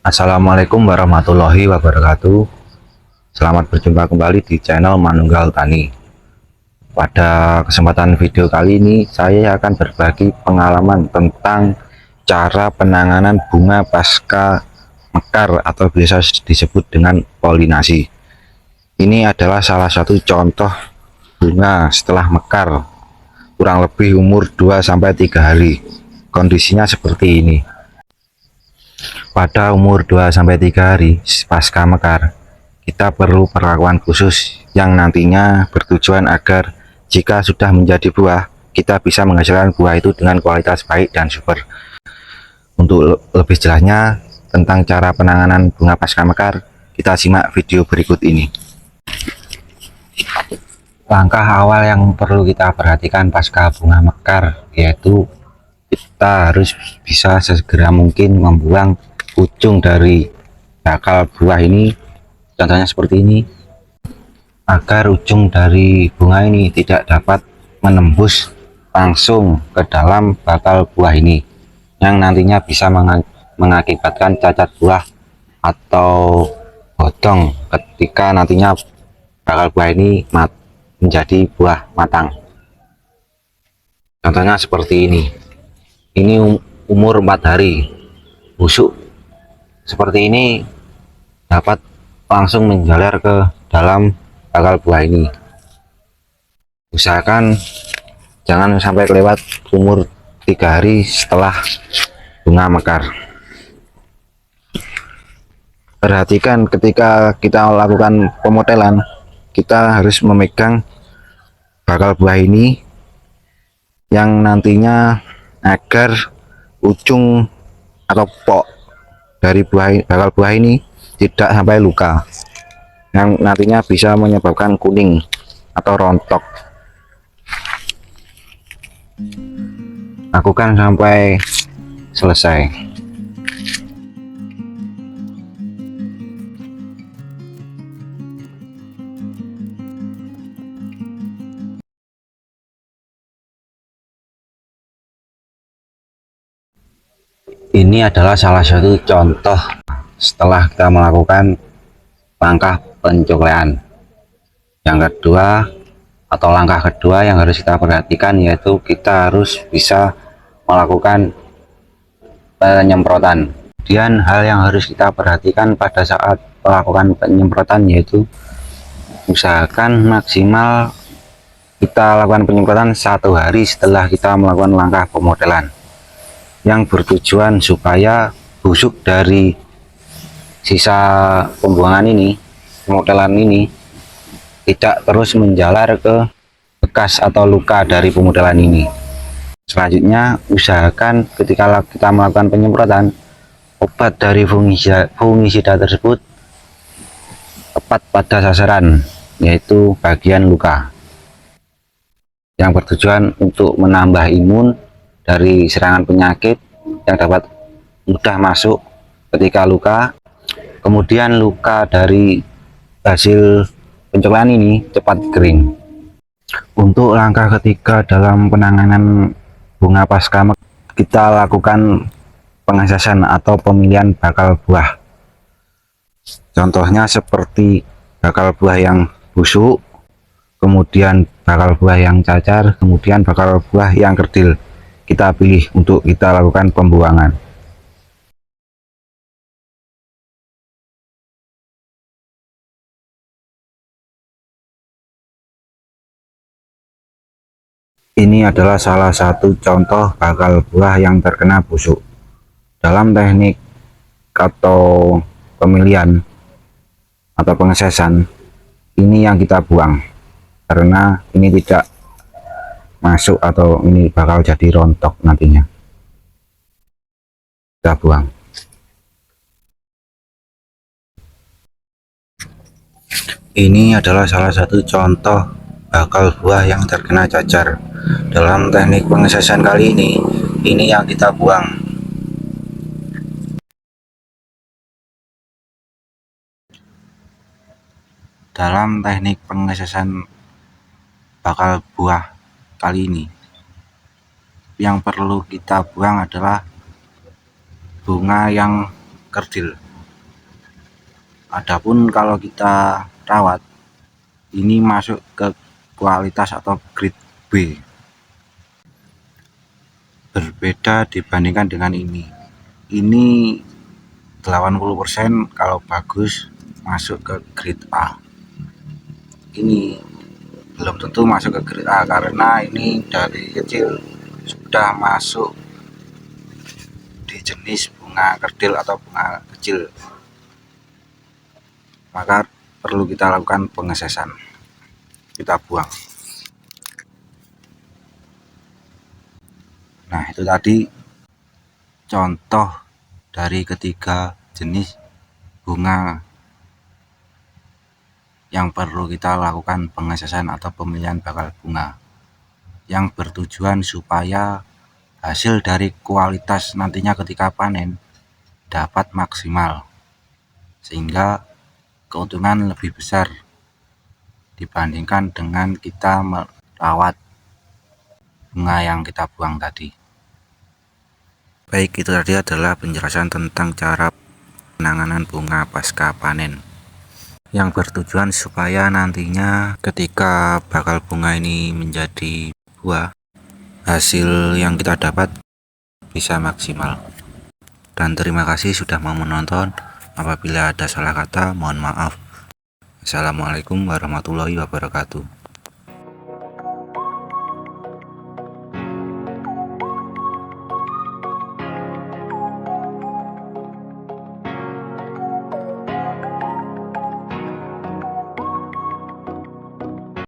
Assalamualaikum warahmatullahi wabarakatuh. Selamat berjumpa kembali di channel Manunggal Tani. Pada kesempatan video kali ini saya akan berbagi pengalaman tentang cara penanganan bunga pasca mekar atau biasa disebut dengan polinasi. Ini adalah salah satu contoh bunga setelah mekar, kurang lebih umur 2-3 hari. Kondisinya seperti ini. Pada umur 2-3 hari pasca mekar, kita perlu perlakuan khusus yang nantinya bertujuan agar jika sudah menjadi buah, kita bisa menghasilkan buah itu dengan kualitas baik dan super. Untuk lebih jelasnya tentang cara penanganan bunga pasca mekar, kita simak video berikut ini. Langkah awal yang perlu kita perhatikan pasca bunga mekar yaitu kita harus bisa segera mungkin membuang ujung dari bakal buah ini, contohnya seperti ini, agar ujung dari bunga ini tidak dapat menembus langsung ke dalam bakal buah ini, yang nantinya bisa mengakibatkan cacat buah atau bodong ketika nantinya bakal buah ini menjadi buah matang. Contohnya seperti ini umur 4 hari, busuk seperti ini dapat langsung menjalar ke dalam bakal buah ini. Usahakan jangan sampai kelewat umur 3 hari setelah bunga mekar. Perhatikan ketika kita melakukan pemotelan, kita harus memegang bakal buah ini yang nantinya agar ujung atau pok dari bakal buah ini tidak sampai luka, yang nantinya bisa menyebabkan kuning atau rontok. Lakukan sampai selesai. Ini adalah salah satu contoh setelah kita melakukan langkah pencoklean. Yang kedua atau langkah kedua yang harus kita perhatikan yaitu kita harus bisa melakukan penyemprotan. Kemudian hal yang harus kita perhatikan pada saat melakukan penyemprotan yaitu usahakan maksimal kita lakukan penyemprotan 1 hari setelah kita melakukan langkah pemodelan, yang bertujuan supaya busuk dari sisa pembuangan ini, pemodelan ini, tidak terus menjalar ke bekas atau luka dari pemodelan ini. Selanjutnya, usahakan ketika kita melakukan penyemprotan, obat dari fungisida tersebut tepat pada sasaran, yaitu bagian luka, yang bertujuan untuk menambah imun dari serangan penyakit yang dapat mudah masuk ketika luka. Kemudian luka dari hasil pencoklean ini cepat kering. Untuk langkah ketiga dalam penanganan bunga pasca mekar, kita lakukan pengasasan atau pemilihan bakal buah. Contohnya seperti bakal buah yang busuk, kemudian bakal buah yang cacar, kemudian bakal buah yang kerdil. Kita pilih untuk kita lakukan pembuangan. Ini adalah salah satu contoh bakal buah yang terkena busuk. Dalam teknik atau pemilihan atau pengesesan, ini yang kita buang karena ini tidak masuk atau ini bakal jadi rontok nantinya. Kita buang. Ini adalah salah satu contoh bakal buah yang terkena cacar. Dalam teknik pengesesan kali ini yang kita buang. Dalam teknik pengesesan bakal buah kali ini, yang perlu kita buang adalah bunga yang kerdil. Adapun kalau kita rawat, ini masuk ke kualitas atau grade B, berbeda dibandingkan dengan ini 80% kalau bagus masuk ke grade A. Ini belum tentu masuk ke grade A karena ini dari kecil sudah masuk di jenis bunga kerdil atau bunga kecil, maka perlu kita lakukan pengesesan, kita buang. Nah, itu tadi contoh dari ketiga jenis bunga yang perlu kita lakukan pengesesan atau pemilihan bakal bunga, yang bertujuan supaya hasil dari kualitas nantinya ketika panen dapat maksimal, sehingga keuntungan lebih besar dibandingkan dengan kita merawat bunga yang kita buang tadi. Baik, itu tadi adalah penjelasan tentang cara penanganan bunga pasca panen, yang bertujuan supaya nantinya ketika bakal bunga ini menjadi buah, hasil yang kita dapat bisa maksimal. Dan terima kasih sudah mau menonton. Apabila ada salah kata, mohon maaf. Assalamualaikum warahmatullahi wabarakatuh.